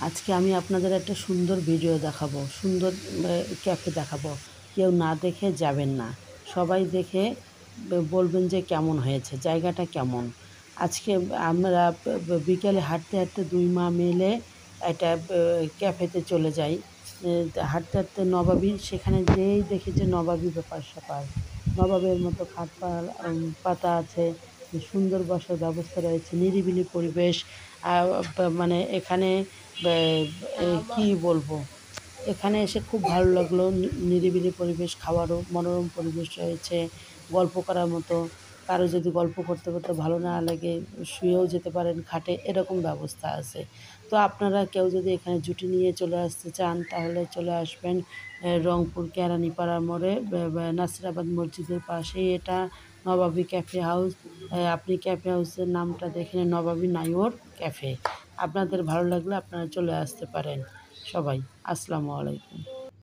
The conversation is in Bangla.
আজকে আমি আপনাদের একটা সুন্দর ভিডিও দেখাবো, সুন্দর ক্যাফে দেখাবো। কেউ না দেখে যাবেন না, সবাই দেখে বলবেন যে কেমন হয়েছে, জায়গাটা কেমন। আজকে আমরা বিকেলে হাঁটতে হাঁটতে দুই মা মিলে একটা ক্যাফেতে চলে যাই। হাঁটতে হাঁটতে নবাবী, সেখানে যেয়েই দেখি যে নবাবী ব্যাপার স্যাপার, নবাবের মতো পাতা আছে, সুন্দর বসার ব্যবস্থা রয়েছে, নিরিবিলি পরিবেশ। মানে এখানে কি বলবো, এখানে এসে খুব ভালো লাগলো। নিরিবিলি পরিবেশ, খাওয়ারও মনোরম পরিবেশ রয়েছে, গল্প করার মতো। কারো যদি গল্প করতে করতে ভালো না লাগে, শুয়েও যেতে পারেন খাটে, এরকম ব্যবস্থা আছে। তো আপনারা কেউ যদি এখানে জুটি নিয়ে চলে আসতে চান তাহলে চলে আসবেন। রংপুর কেরানীপাড়া মোড়ে নাসিরাবাদ মসজিদের পাশেই এটা নবাবী ক্যাফে হাউস। আপনি ক্যাফে হাউসের নামটা দেখে নিন, নবাবী নাইওর ক্যাফে। আপনাদের ভালো লাগলে আপনারা চলে আসতে পারেন। সবাই আসসালামু আলাইকুম।